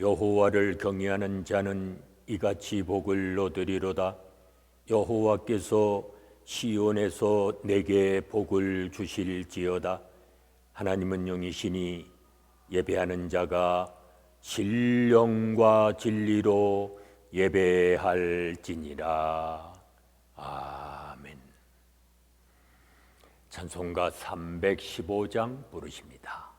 여호와를 경외하는 자는 이같이 복을 얻으리로다. 여호와께서 시온에서 내게 복을 주실지어다. 하나님은 영이시니 예배하는 자가 신령과 진리로 예배할지니라. 아멘. 찬송가 315장 부르십니다.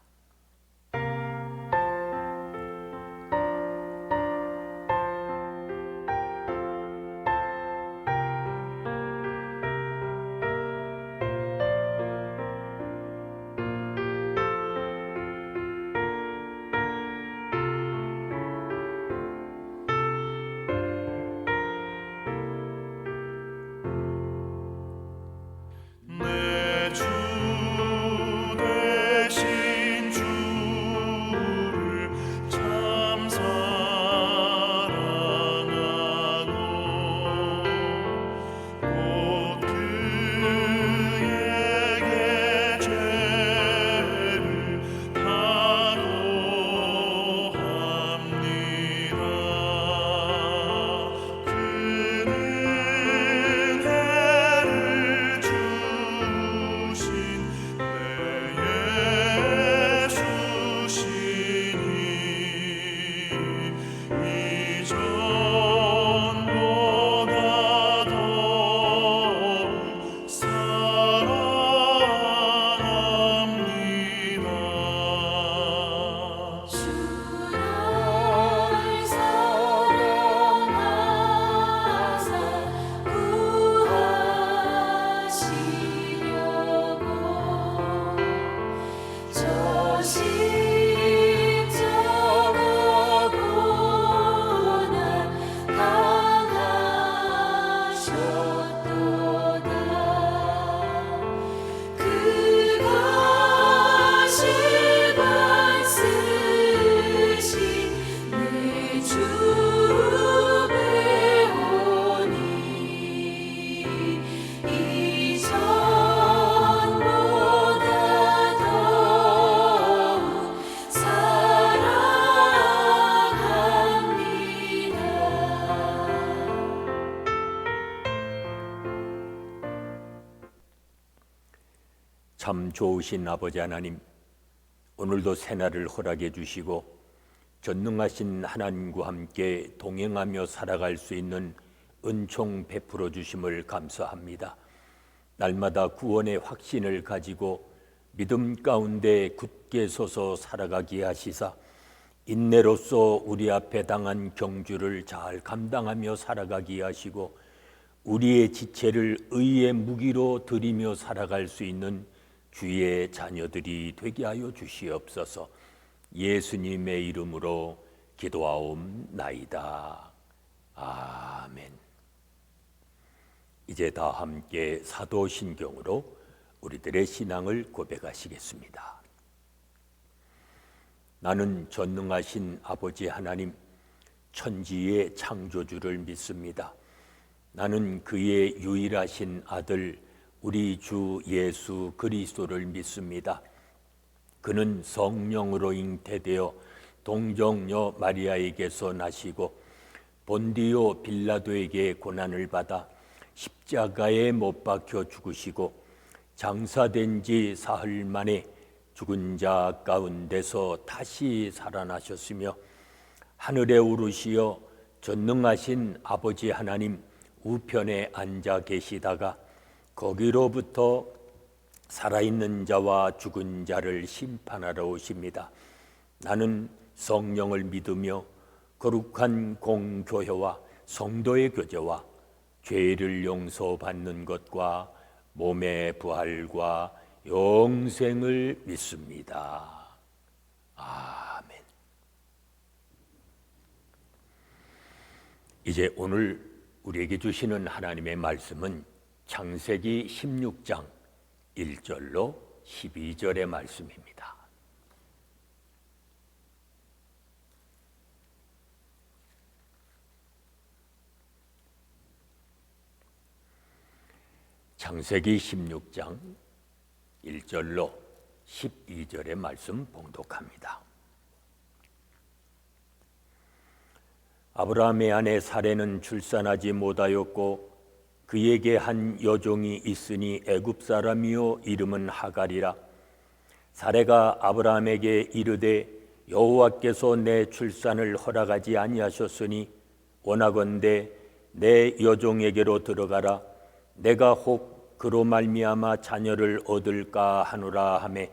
참 좋으신 아버지 하나님, 오늘도 새날을 허락해 주시고 전능하신 하나님과 함께 동행하며 살아갈 수 있는 은총 베풀어 주심을 감사합니다. 날마다 구원의 확신을 가지고 믿음 가운데 굳게 서서 살아가게 하시사 인내로서 우리 앞에 당한 경주를 잘 감당하며 살아가게 하시고 우리의 지체를 의의 무기로 들이며 살아갈 수 있는 주의 자녀들이 되게 하여 주시옵소서. 예수님의 이름으로 기도하옵나이다. 아멘. 이제 다 함께 사도신경으로 우리들의 신앙을 고백하시겠습니다. 나는 전능하신 아버지 하나님, 천지의 창조주를 믿습니다. 나는 그의 유일하신 아들 우리 주 예수 그리스도를 믿습니다. 그는 성령으로 잉태되어 동정녀 마리아에게서 나시고 본디오 빌라도에게 고난을 받아 십자가에 못 박혀 죽으시고 장사된 지 사흘 만에 죽은 자 가운데서 다시 살아나셨으며 하늘에 오르시어 전능하신 아버지 하나님 우편에 앉아 계시다가 거기로부터 살아있는 자와 죽은 자를 심판하러 오십니다. 나는 성령을 믿으며 거룩한 공교회와 성도의 교제와 죄를 용서받는 것과 몸의 부활과 영생을 믿습니다. 아멘. 이제 오늘 우리에게 주시는 하나님의 말씀은 창세기 16장 1절로 12절의 말씀입니다. 창세기 16장 1절로 12절의 말씀 봉독합니다. 아브라함의 아내 사레는 출산하지 못하였고 그에게 한 여종이 있으니 애굽 사람이요 이름은 하갈이라. 사레가 아브라함에게 이르되 여호와께서 내 출산을 허락하지 아니하셨으니 원하건대 내 여종에게로 들어가라. 내가 혹 그로 말미암아 자녀를 얻을까 하노라 하매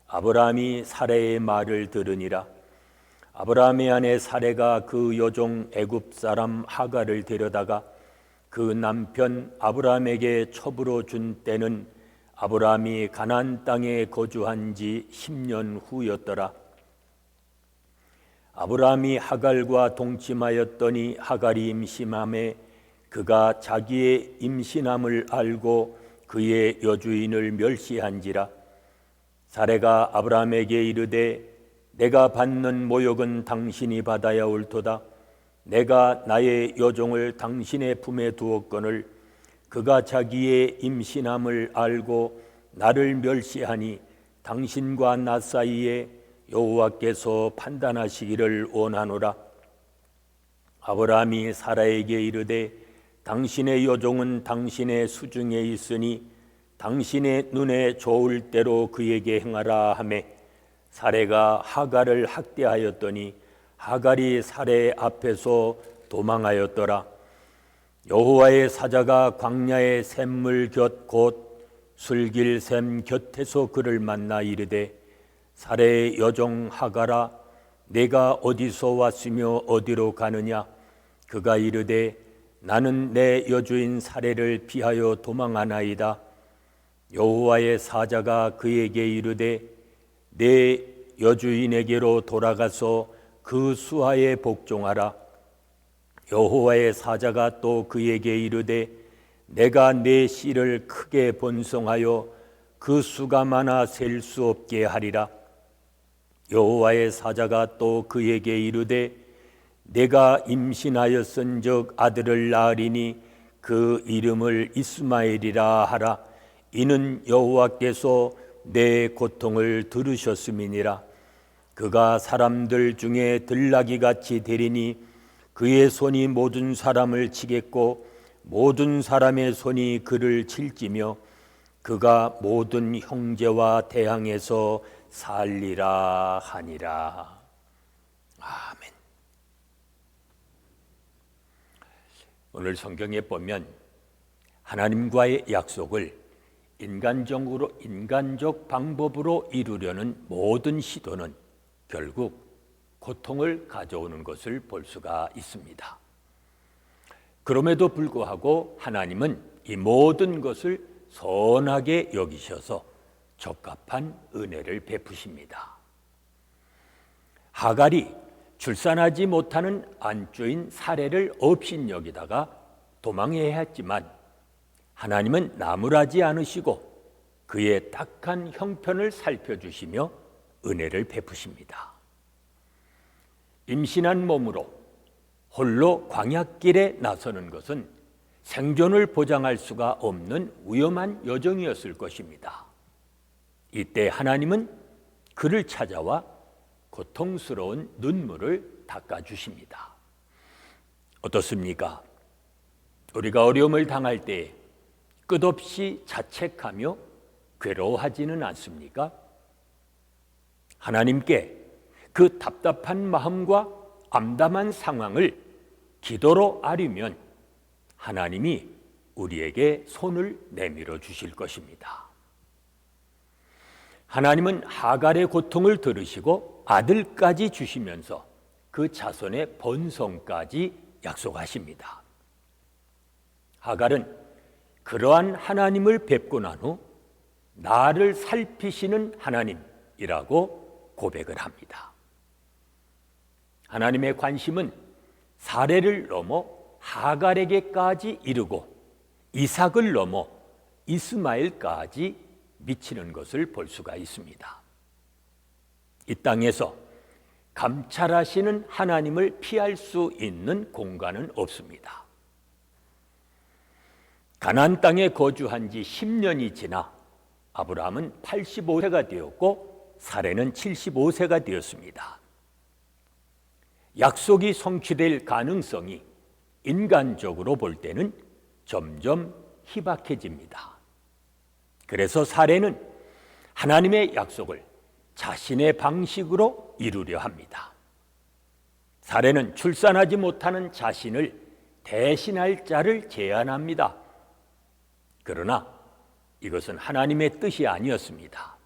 아브라함이 사레의 말을 들으니라. 아브라함의 아내 사레가 그 여종 애굽 사람 하갈을 데려다가 그 남편 아브라함에게 첩으로 준 때는 아브라함이 가나안 땅에 거주한 지 10년 후였더라. 아브라함이 하갈과 동침하였더니 하갈이 임신함에 그가 자기의 임신함을 알고 그의 여주인을 멸시한지라. 사레가 아브라함에게 이르되 내가 받는 모욕은 당신이 받아야 옳도다. 내가 나의 여종을 당신의 품에 두었거늘 그가 자기의 임신함을 알고 나를 멸시하니 당신과 나 사이에 여호와께서 판단하시기를 원하노라. 아브라함이 사라에게 이르되 당신의 여종은 당신의 수중에 있으니 당신의 눈에 좋을 대로 그에게 행하라 하매 사레가 하갈을 학대하였더니 하갈이 사레 앞에서 도망하였더라. 여호와의 사자가 광야의 샘물 곁 곧 술길 샘 곁에서 그를 만나 이르되 사레의 여종 하갈아 내가 어디서 왔으며 어디로 가느냐. 그가 이르되 나는 내 여주인 사레를 피하여 도망하나이다. 여호와의 사자가 그에게 이르되 내 여주인에게로 돌아가서 그 수하에 복종하라. 여호와의 사자가 또 그에게 이르되 내가 내 씨를 크게 번성하여 그 수가 많아 셀 수 없게 하리라. 여호와의 사자가 또 그에게 이르되 내가 임신하였은즉 아들을 낳으리니 그 이름을 이스마엘이라 하라. 이는 여호와께서 내 고통을 들으셨음이니라. 그가 사람들 중에 들나귀같이 되리니 그의 손이 모든 사람을 치겠고 모든 사람의 손이 그를 칠지며 그가 모든 형제와 대항해서 살리라 하니라. 아멘. 오늘 성경에 보면 하나님과의 약속을 인간적 방법으로 이루려는 모든 시도는 결국 고통을 가져오는 것을 볼 수가 있습니다. 그럼에도 불구하고 하나님은 이 모든 것을 선하게 여기셔서 적합한 은혜를 베푸십니다. 하갈이 출산하지 못하는 안주인 사레를 업신여기다가 도망해야 했지만 하나님은 나무라지 않으시고 그의 딱한 형편을 살펴주시며 은혜를 베푸십니다. 임신한 몸으로 홀로 광야길에 나서는 것은 생존을 보장할 수가 없는 위험한 여정이었을 것입니다. 이때 하나님은 그를 찾아와 고통스러운 눈물을 닦아주십니다. 어떻습니까? 우리가 어려움을 당할 때 끝없이 자책하며 괴로워하지는 않습니까? 하나님께 그 답답한 마음과 암담한 상황을 기도로 아뢰면 하나님이 우리에게 손을 내밀어 주실 것입니다. 하나님은 하갈의 고통을 들으시고 아들까지 주시면서 그 자손의 번성까지 약속하십니다. 하갈은 그러한 하나님을 뵙고 난 후 나를 살피시는 하나님이라고 고백을 합니다. 하나님의 관심은 사레를 넘어 하갈에게까지 이르고 이삭을 넘어 이스마엘까지 미치는 것을 볼 수가 있습니다. 이 땅에서 감찰하시는 하나님을 피할 수 있는 공간은 없습니다. 가나안 땅에 거주한 지 10년이 지나 아브라함은 85세가 되었고 사레는 75세가 되었습니다. 약속이 성취될 가능성이 인간적으로 볼 때는 점점 희박해집니다. 그래서 사례는 하나님의 약속을 자신의 방식으로 이루려 합니다. 사례는 출산하지 못하는 자신을 대신할 자를 제안합니다. 그러나 이것은 하나님의 뜻이 아니었습니다.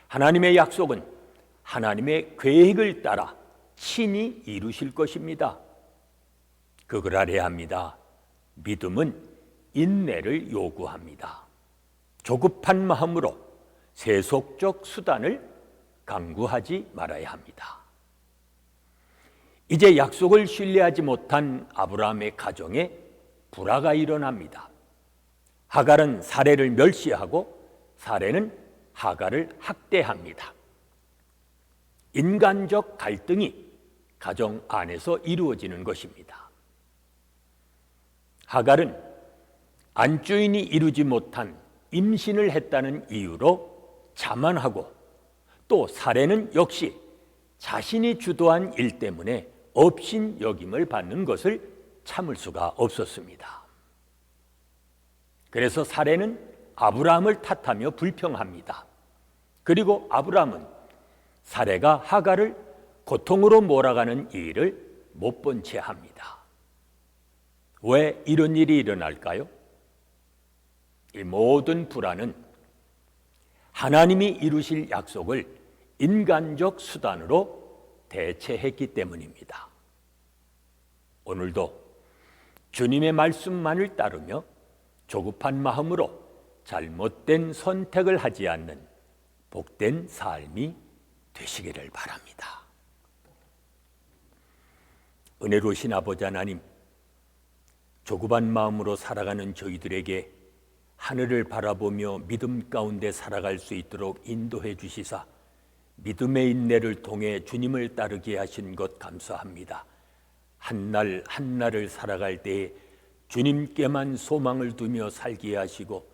하나님의 약속은 하나님의 계획을 따라 친히 이루실 것입니다. 그걸 알아야 합니다. 믿음은 인내를 요구합니다. 조급한 마음으로 세속적 수단을 강구하지 말아야 합니다. 이제 약속을 신뢰하지 못한 아브라함의 가정에 불화가 일어납니다. 하갈은 사레를 멸시하고 사레는 하갈을 학대합니다. 인간적 갈등이 가정 안에서 이루어지는 것입니다. 하갈은 안주인이 이루지 못한 임신을 했다는 이유로 자만하고, 또 사레는 역시 자신이 주도한 일 때문에 업신여김을 받는 것을 참을 수가 없었습니다. 그래서 사레는 아브라함을 탓하며 불평합니다. 그리고 아브라함은 사레가 하갈을 고통으로 몰아가는 일을 못 본 채 합니다. 왜 이런 일이 일어날까요? 이 모든 불화는 하나님이 이루실 약속을 인간적 수단으로 대체했기 때문입니다. 오늘도 주님의 말씀만을 따르며 조급한 마음으로 잘못된 선택을 하지 않는 복된 삶이 되시기를 바랍니다. 은혜로우신 아버지 하나님, 조급한 마음으로 살아가는 저희들에게 하늘을 바라보며 믿음 가운데 살아갈 수 있도록 인도해 주시사 믿음의 인내를 통해 주님을 따르게 하신 것 감사합니다. 한날 한날을 살아갈 때에 주님께만 소망을 두며 살게 하시고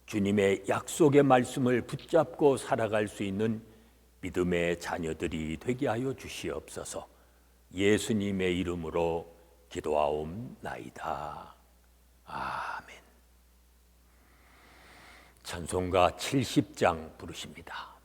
주님의 약속의 말씀을 붙잡고 살아갈 수 있는 믿음의 자녀들이 되게 하여 주시옵소서. 예수님의 이름으로 기도하옵나이다. 아멘. 찬송가 70장 부르십니다.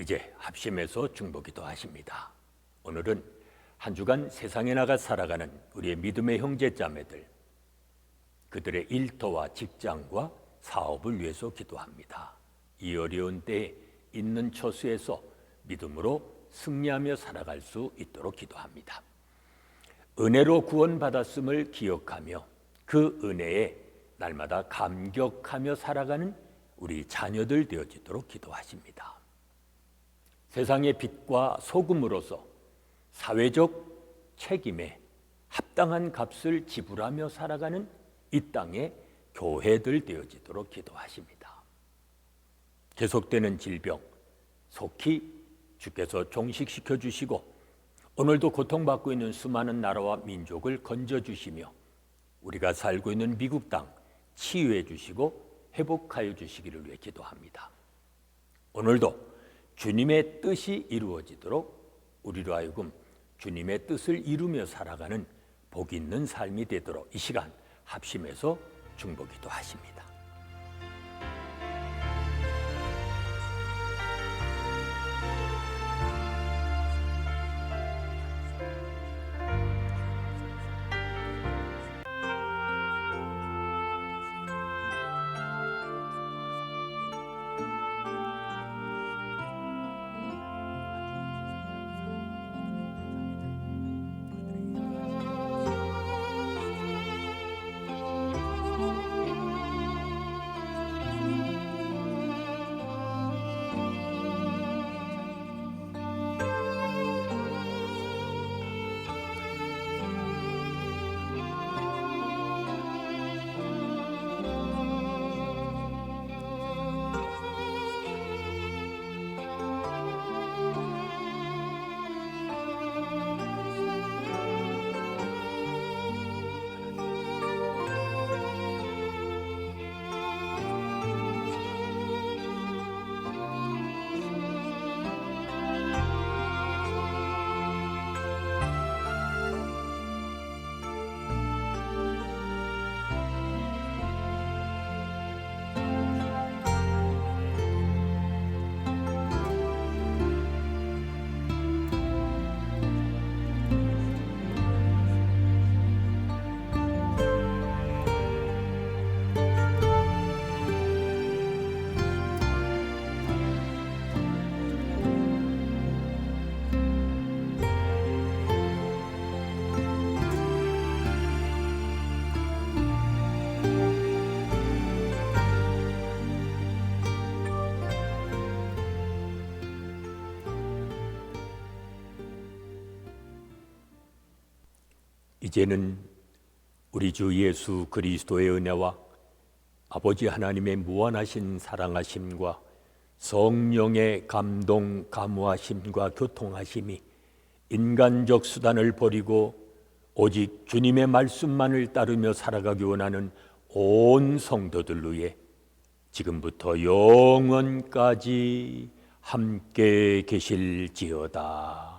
이제 합심해서 중보기도 하십니다. 오늘은 한 주간 세상에 나가 살아가는 우리의 믿음의 형제자매들, 그들의 일터와 직장과 사업을 위해서 기도합니다. 이 어려운 때에 있는 처수에서 믿음으로 승리하며 살아갈 수 있도록 기도합니다. 은혜로 구원받았음을 기억하며 그 은혜에 날마다 감격하며 살아가는 우리 자녀들 되어지도록 기도하십니다. 세상의 빛과 소금으로서 사회적 책임에 합당한 값을 지불하며 살아가는 이 땅의 교회들 되어지도록 기도하십니다. 계속되는 질병 속히 주께서 종식시켜 주시고 오늘도 고통받고 있는 수많은 나라와 민족을 건져주시며 우리가 살고 있는 미국 땅 치유해 주시고 회복하여 주시기를 위해 기도합니다. 오늘도 주님의 뜻이 이루어지도록 우리로 하여금 주님의 뜻을 이루며 살아가는 복 있는 삶이 되도록 이 시간 합심해서 중보기도 하십니다. 이제는 우리 주 예수 그리스도의 은혜와 아버지 하나님의 무한하신 사랑하심과 성령의 감동, 감화심과 교통하심이 인간적 수단을 버리고 오직 주님의 말씀만을 따르며 살아가기 원하는 온 성도들 위해 지금부터 영원까지 함께 계실지어다.